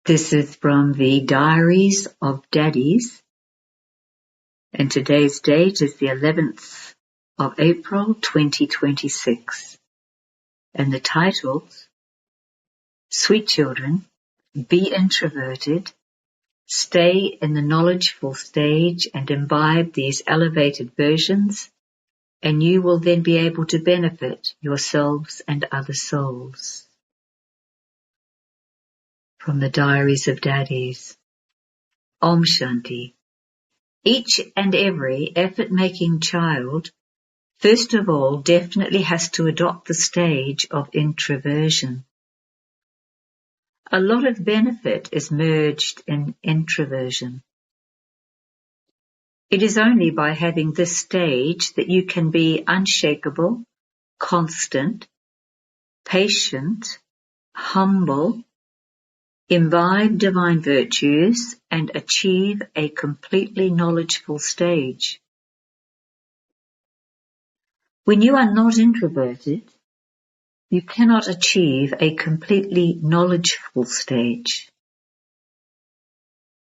This is from the Diaries of Daddies, and today's date is the 11th of April 2026. And the title, Sweet Children, Be Introverted, Stay in the knowledgeful stage and imbibe these elevated versions, and you will then be able to benefit yourselves and other souls. From the Diaries of Daddies. Om Shanti. Each and every effort-making child, first of all, definitely has to adopt the stage of introversion. A lot of benefit is merged in introversion. It is only by having this stage that you can be unshakable, constant, patient, humble, imbibe divine virtues, and achieve a completely knowledgeful stage. When you are not introverted, you cannot achieve a completely knowledgeful stage.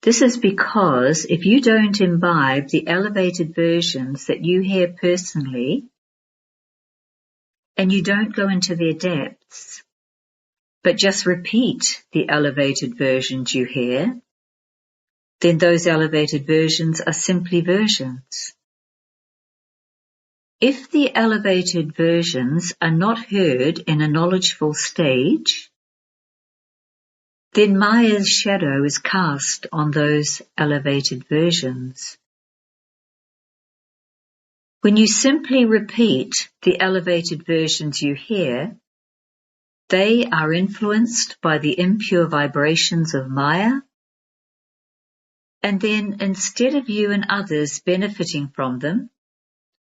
This is because if you don't imbibe the elevated versions that you hear personally, and you don't go into their depths, but just repeat the elevated versions you hear, then those elevated versions are simply versions. If the elevated versions are not heard in a knowledgeful stage, then Maya's shadow is cast on those elevated versions. When you simply repeat the elevated versions you hear, they are influenced by the impure vibrations of Maya, and then instead of you and others benefiting from them,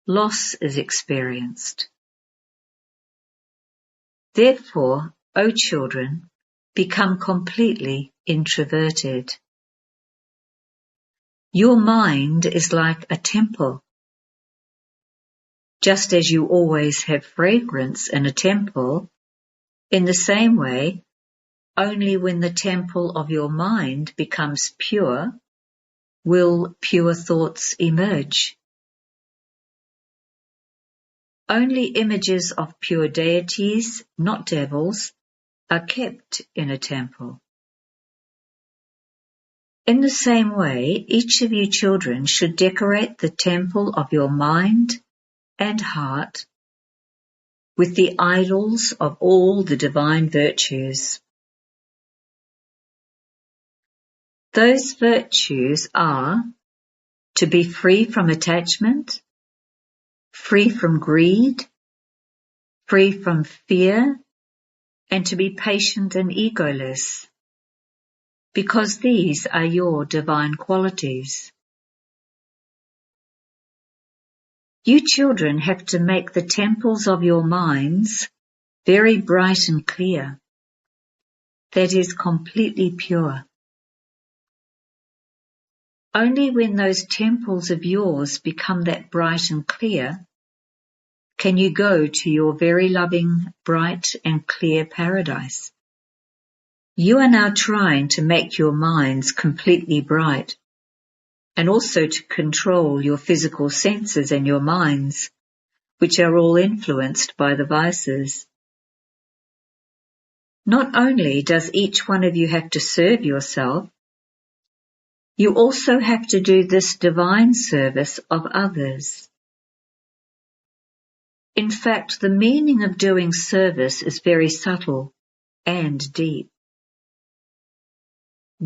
loss is experienced. Therefore, O children, become completely introverted. Your mind is like a temple. Just as you always have fragrance in a temple, in the same way, only when the temple of your mind becomes pure will pure thoughts emerge. Only images of pure deities, not devils, are kept in a temple. In the same way, each of you children should decorate the temple of your mind and heart with the idols of all the divine virtues. Those virtues are to be free from attachment, free from greed, free from fear, and to be patient and egoless, because these are your divine qualities. You children have to make the temples of your minds very bright and clear, that is, completely pure. Only when those temples of yours become that bright and clear can you go to your very loving, bright and clear paradise. You are now trying to make your minds completely bright, and also to control your physical senses and your minds, which are all influenced by the vices. Not only does each one of you have to serve yourself, you also have to do this divine service of others. In fact, the meaning of doing service is very subtle and deep.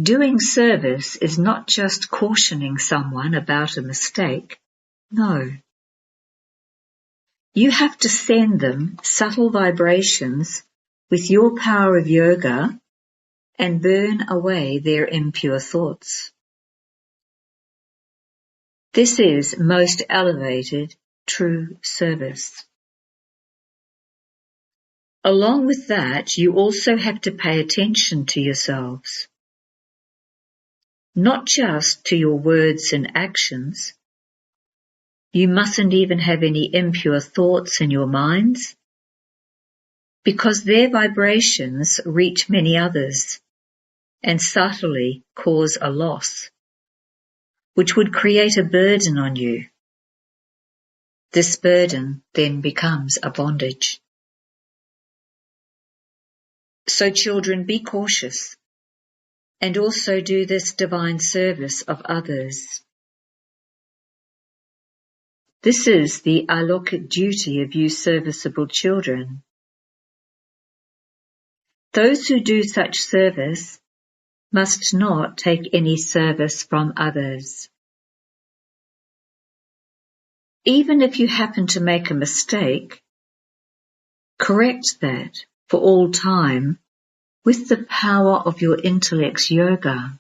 Doing service is not just cautioning someone about a mistake. No. You have to send them subtle vibrations with your power of yoga and burn away their impure thoughts. This is most elevated, true service. Along with that, you also have to pay attention to yourselves. Not just to your words and actions. You mustn't even have any impure thoughts in your minds, because their vibrations reach many others, and subtly cause a loss, which would create a burden on you. This burden then becomes a bondage. So children, be cautious and also do this divine service of others. This is the alokit duty of you serviceable children. Those who do such service must not take any service from others. Even if you happen to make a mistake, correct that for all time with the power of your intellect's yoga.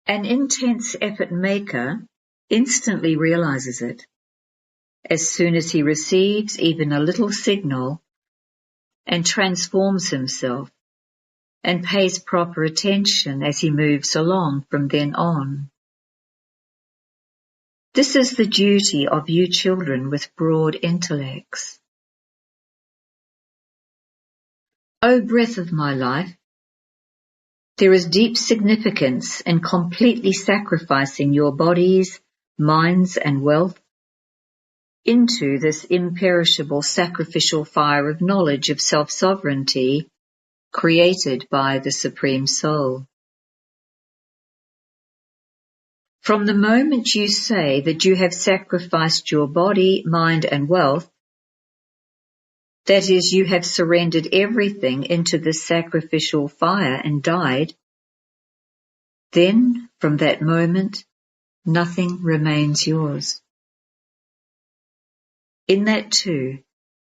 An intense effort maker instantly realizes it as soon as he receives even a little signal and transforms himself and pays proper attention as he moves along from then on. This is the duty of you children with broad intellects. O breath of my life, there is deep significance in completely sacrificing your bodies, minds, and wealth into this imperishable sacrificial fire of knowledge of self-sovereignty created by the Supreme Soul. From the moment you say that you have sacrificed your body, mind, and wealth, that is, you have surrendered everything into this sacrificial fire and died, then, from that moment, nothing remains yours. In that too,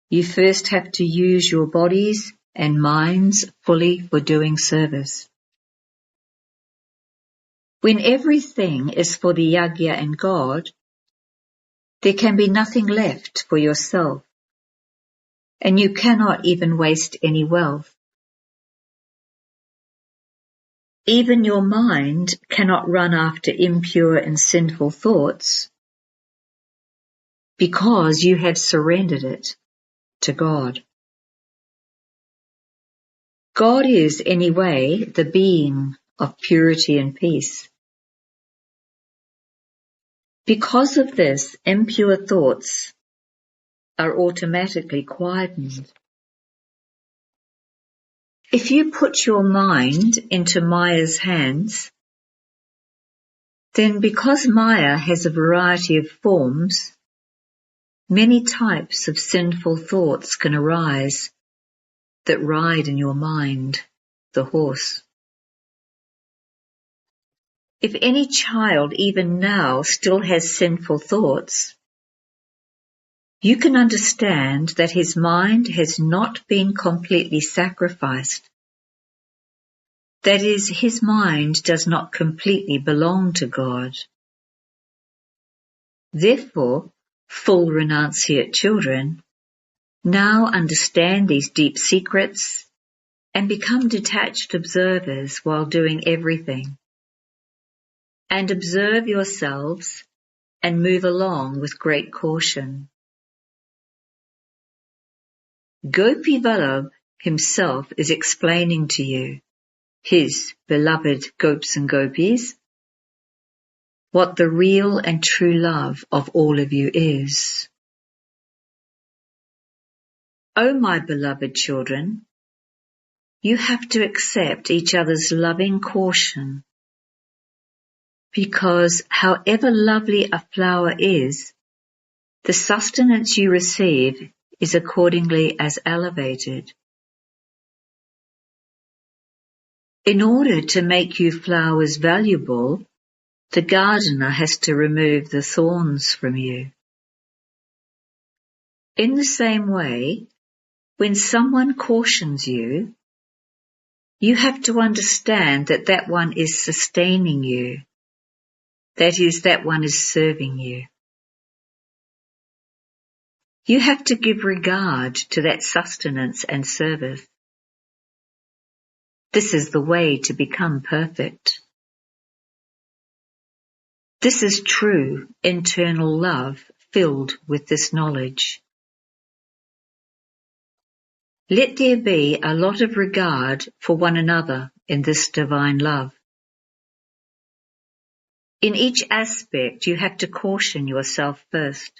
you first have to use your bodies and minds fully for doing service. When everything is for the yajna and God, there can be nothing left for yourself, and you cannot even waste any wealth. Even your mind cannot run after impure and sinful thoughts because you have surrendered it to God. God is, anyway, the being of purity and peace. Because of this, impure thoughts are automatically quietened. If you put your mind into Maya's hands, then because Maya has a variety of forms, many types of sinful thoughts can arise that ride in your mind, the horse. If any child even now still has sinful thoughts, you can understand that his mind has not been completely sacrificed. That is, his mind does not completely belong to God. Therefore, full renunciate children now understand these deep secrets and become detached observers while doing everything. And observe yourselves and move along with great caution. Gopi Vallabh himself is explaining to you, his beloved gopis and gopis, what the real and true love of all of you is. O my beloved children, you have to accept each other's loving caution, because however lovely a flower is, the sustenance you receive is accordingly as elevated. In order to make you flowers valuable, the gardener has to remove the thorns from you. In the same way, when someone cautions you, you have to understand that that one is sustaining you. That is, that one is serving you. You have to give regard to that sustenance and service. This is the way to become perfect. This is true internal love filled with this knowledge. Let there be a lot of regard for one another in this divine love. In each aspect, you have to caution yourself first.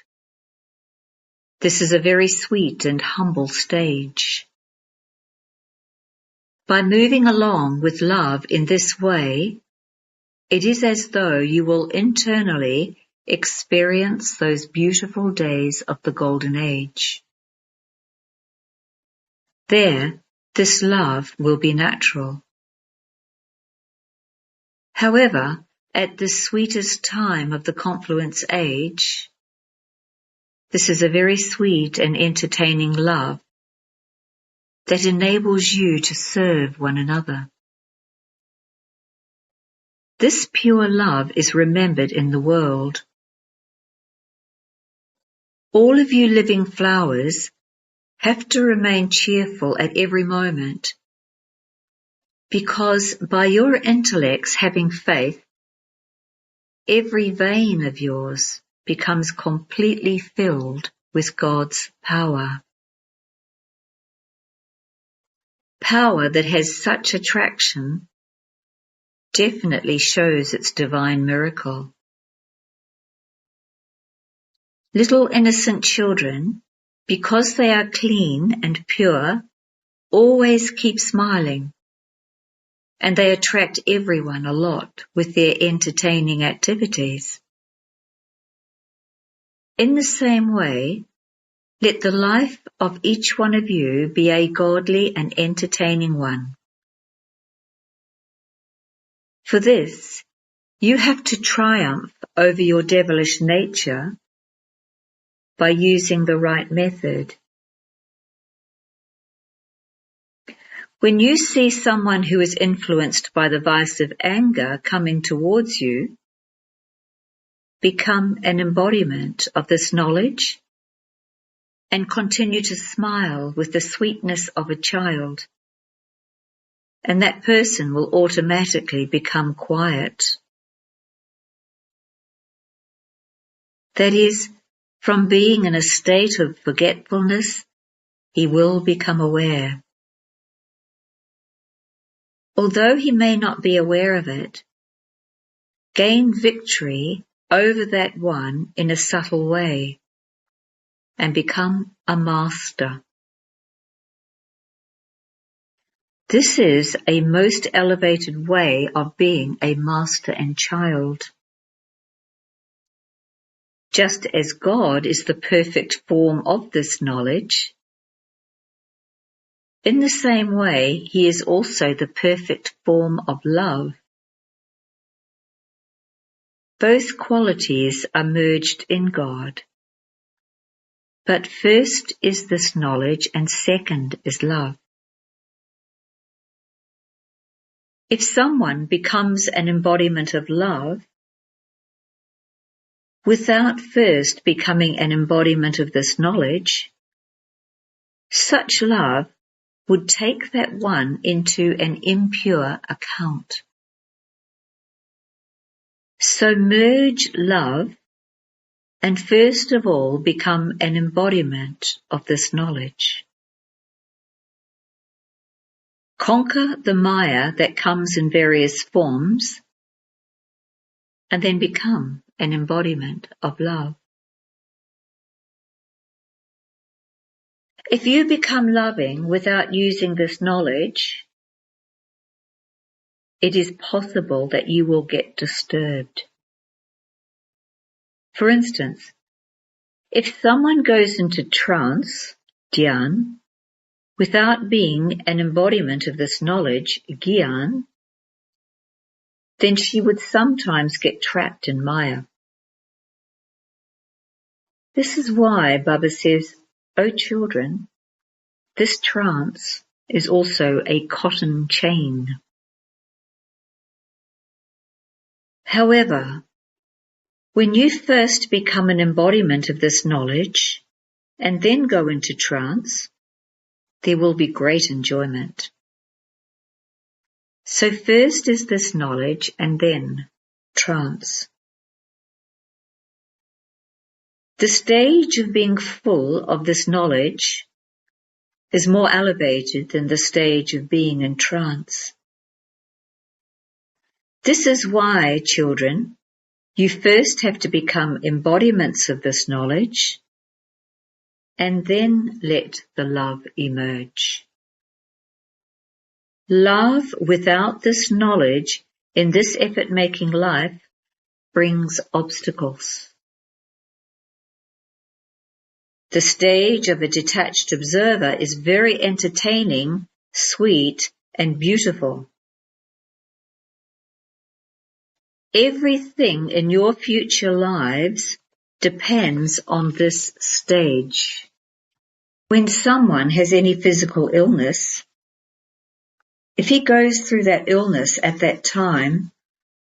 This is a very sweet and humble stage. By moving along with love in this way, it is as though you will internally experience those beautiful days of the Golden Age. There, this love will be natural. However, at the sweetest time of the confluence age, this is a very sweet and entertaining love that enables you to serve one another. This pure love is remembered in the world. All of you living flowers have to remain cheerful at every moment, because by your intellects having faith, every vein of yours becomes completely filled with God's power. Power that has such attraction definitely shows its divine miracle. Little innocent children, because they are clean and pure, always keep smiling, and they attract everyone a lot with their entertaining activities. In the same way, let the life of each one of you be a godly and entertaining one. For this, you have to triumph over your devilish nature by using the right method. When you see someone who is influenced by the vice of anger coming towards you, become an embodiment of this knowledge and continue to smile with the sweetness of a child, and that person will automatically become quiet. That is, from being in a state of forgetfulness, he will become aware. Although he may not be aware of it, gain victory over that one in a subtle way and become a master. This is a most elevated way of being a master and child. Just as God is the perfect form of this knowledge, in the same way he is also the perfect form of love. Both qualities are merged in God. But first is this knowledge and second is love. If someone becomes an embodiment of love, without first becoming an embodiment of this knowledge, such love would take that one into an impure account. So merge love and first of all become an embodiment of this knowledge. Conquer the Maya that comes in various forms and then become an embodiment of love. If you become loving without using this knowledge, it is possible that you will get disturbed. For instance, if someone goes into trance, dhyan, without being an embodiment of this knowledge, gyan, then she would sometimes get trapped in Maya. This is why Baba says, "O children, this trance is also a cotton chain." However, when you first become an embodiment of this knowledge and then go into trance, there will be great enjoyment. So first is this knowledge and then trance. The stage of being full of this knowledge is more elevated than the stage of being in trance. This is why, children, you first have to become embodiments of this knowledge, and then let the love emerge. Love without this knowledge in this effort-making life brings obstacles. The stage of a detached observer is very entertaining, sweet, and beautiful. Everything in your future lives depends on this stage. When someone has any physical illness, if he goes through that illness at that time,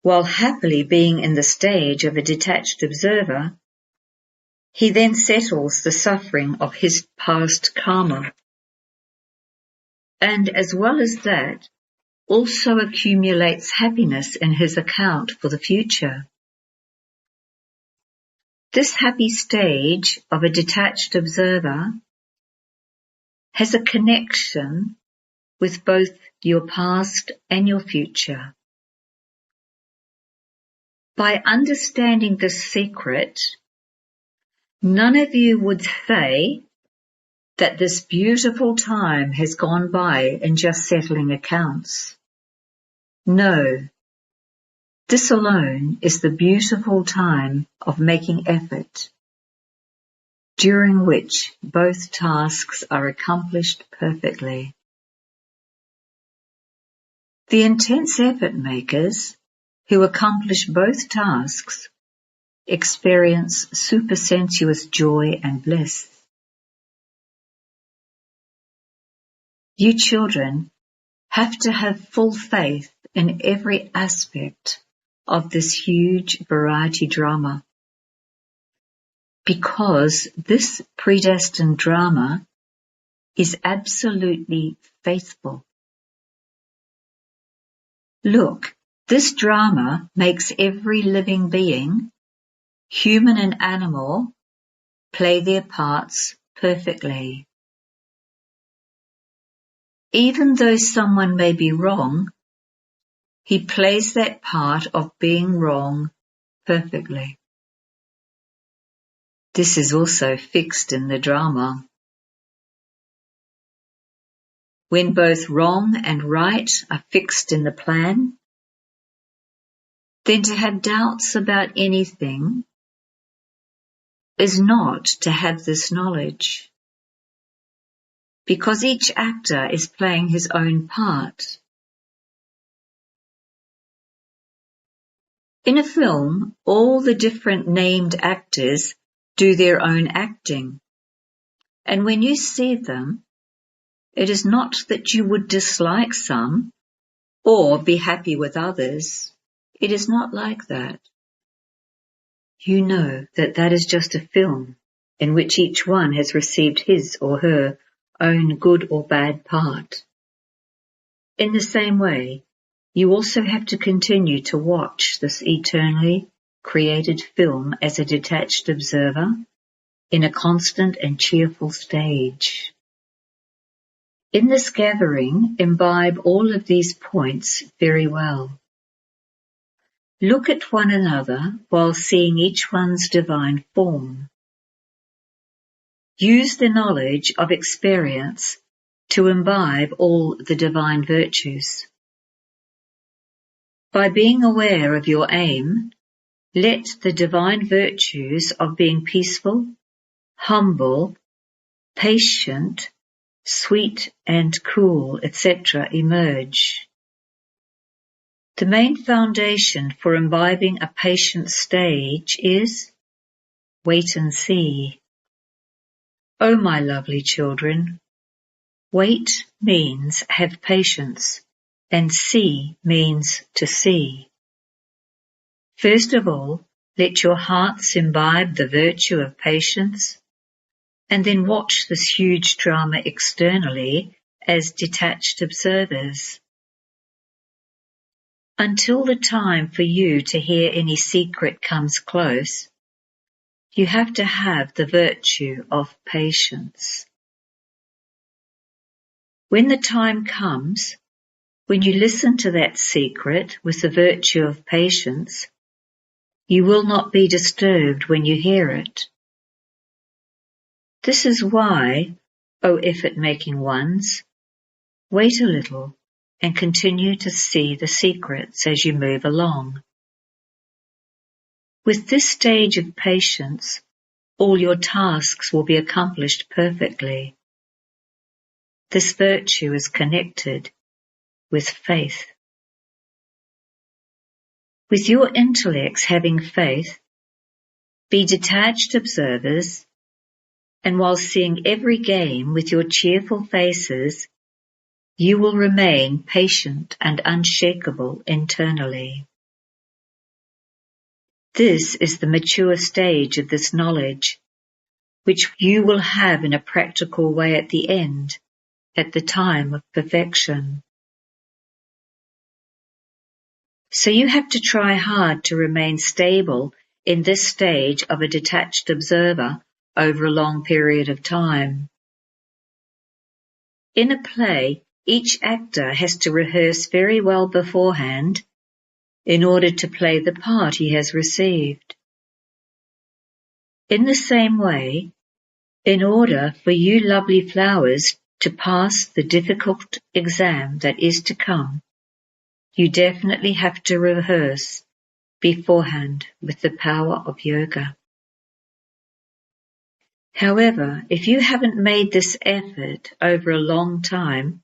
while happily being in the stage of a detached observer, he then settles the suffering of his past karma. And as well as that, also accumulates happiness in his account for the future. This happy stage of a detached observer has a connection with both your past and your future. By understanding this secret, none of you would say that this beautiful time has gone by in just settling accounts. No, this alone is the beautiful time of making effort, during which both tasks are accomplished perfectly. The intense effort makers who accomplish both tasks experience supersensuous joy and bliss. You children have to have full faith in every aspect of this huge variety drama, because this predestined drama is absolutely faithful. Look, this drama makes every living being, human and animal, play their parts perfectly. Even though someone may be wrong, he plays that part of being wrong perfectly. This is also fixed in the drama. When both wrong and right are fixed in the plan, then to have doubts about anything is not to have this knowledge, because each actor is playing his own part. In a film, all the different named actors do their own acting, and when you see them, it is not that you would dislike some or be happy with others. It is not like that. You know that that is just a film in which each one has received his or her own good or bad part. In the same way, you also have to continue to watch this eternally created film as a detached observer in a constant and cheerful stage. In this gathering, imbibe all of these points very well. Look at one another while seeing each one's divine form. Use the knowledge of experience to imbibe all the divine virtues. By being aware of your aim, let the divine virtues of being peaceful, humble, patient, sweet and cool, etc. emerge. The main foundation for imbibing a patient stage is wait and see. Oh, my lovely children, wait means have patience, and see means to see. First of all, let your hearts imbibe the virtue of patience, and then watch this huge drama externally as detached observers. Until the time for you to hear any secret comes close, you have to have the virtue of patience. When the time comes, when you listen to that secret with the virtue of patience, you will not be disturbed when you hear it. This is why, O effort-making ones, wait a little and continue to see the secrets as you move along. With this stage of patience, all your tasks will be accomplished perfectly. This virtue is connected with faith. With your intellects having faith, be detached observers, and while seeing every game with your cheerful faces, you will remain patient and unshakable internally. This is the mature stage of this knowledge, which you will have in a practical way at the end, at the time of perfection. So you have to try hard to remain stable in this stage of a detached observer over a long period of time. In a play, each actor has to rehearse very well beforehand in order to play the part he has received. In the same way, in order for you lovely flowers to pass the difficult exam that is to come, you definitely have to rehearse beforehand with the power of yoga. However, if you haven't made this effort over a long time,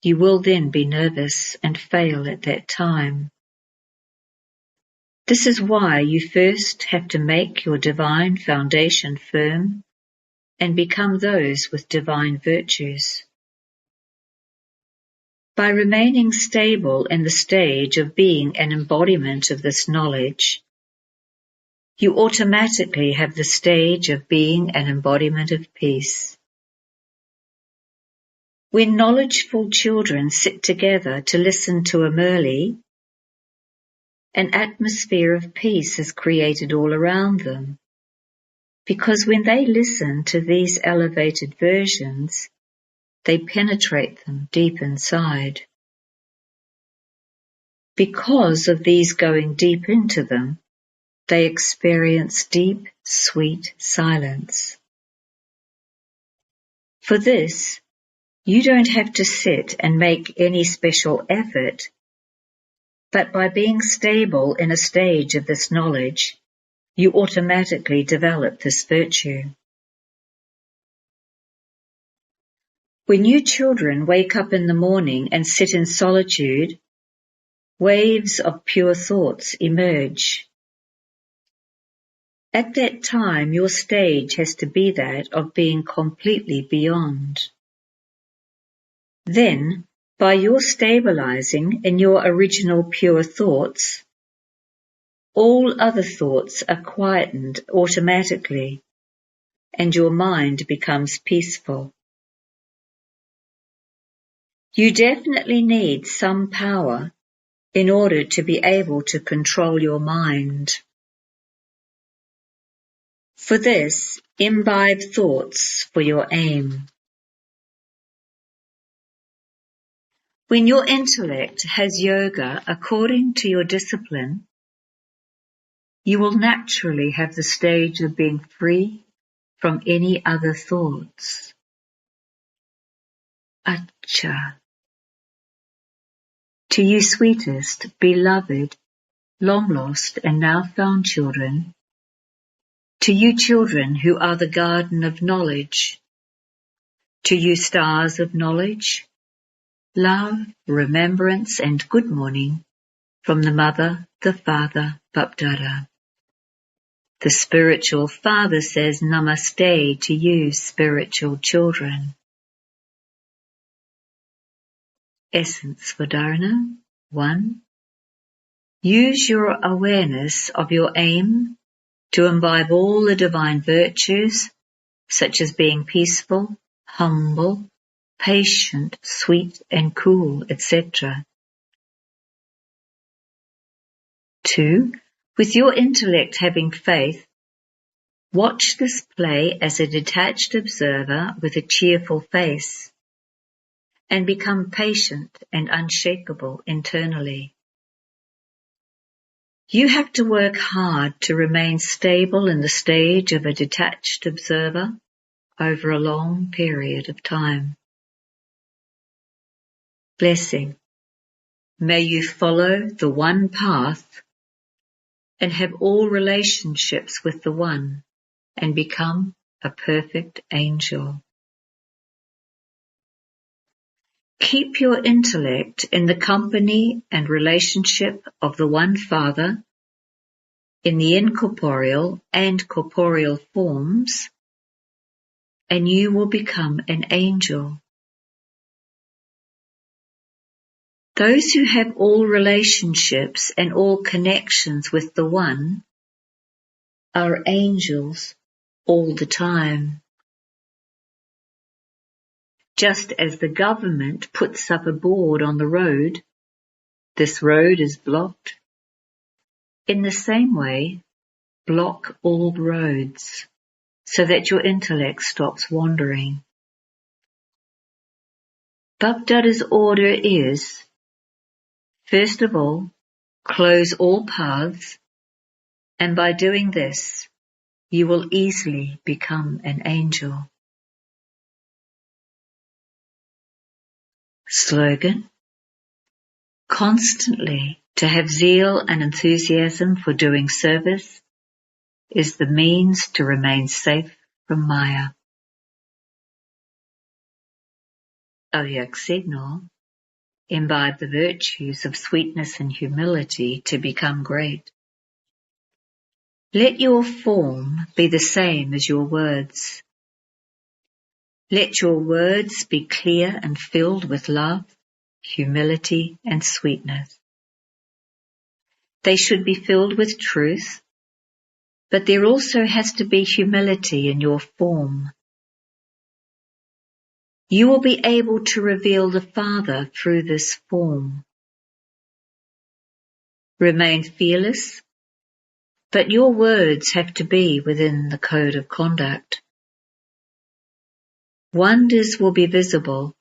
you will then be nervous and fail at that time. This is why you first have to make your divine foundation firm and become those with divine virtues. By remaining stable in the stage of being an embodiment of this knowledge, you automatically have the stage of being an embodiment of peace. When knowledgeful children sit together to listen to a Murli, an atmosphere of peace is created all around them, because when they listen to these elevated versions, they penetrate them deep inside. Because of these going deep into them, they experience deep, sweet silence. For this, you don't have to sit and make any special effort, but by being stable in a stage of this knowledge, you automatically develop this virtue. When you children wake up in the morning and sit in solitude, waves of pure thoughts emerge. At that time, your stage has to be that of being completely beyond. Then, by your stabilizing in your original pure thoughts, all other thoughts are quietened automatically, and your mind becomes peaceful. You definitely need some power in order to be able to control your mind. For this, imbibe thoughts for your aim. When your intellect has yoga according to your discipline, you will naturally have the stage of being free from any other thoughts. Acha. To you sweetest, beloved, long lost and now found children, to you children who are the garden of knowledge, to you stars of knowledge, love, remembrance and good morning from the Mother, the Father, Bapdada. The spiritual father says namaste to you spiritual children. Essence for Dharana 1. Use your awareness of your aim to imbibe all the divine virtues such as being peaceful, humble, patient, sweet and cool, etc. 2. With your intellect having faith, watch this play as a detached observer with a cheerful face, and become patient and unshakable internally. You have to work hard to remain stable in the stage of a detached observer over a long period of time. Blessing. May you follow the one path and have all relationships with the one and become a perfect angel. Keep your intellect in the company and relationship of the one Father in the incorporeal and corporeal forms, and you will become an angel. Those who have all relationships and all connections with the One are angels all the time. Just as the government puts up a board on the road, "This road is blocked," in the same way, block all roads so that your intellect stops wandering. Bhagdada's order is, first of all, close all paths, and by doing this, you will easily become an angel. Slogan: constantly to have zeal and enthusiasm for doing service is the means to remain safe from Maya. Avyak signal: imbibe the virtues of sweetness and humility to become great. Let your form be the same as your words. Let your words be clear and filled with love, humility, and sweetness. They should be filled with truth, but there also has to be humility in your form. You will be able to reveal the Father through this form. Remain fearless, but your words have to be within the code of conduct. Wonders will be visible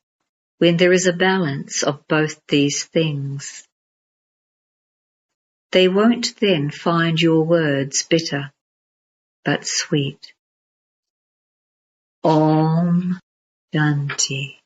when there is a balance of both these things. They won't then find your words bitter, but sweet. Om Shanti.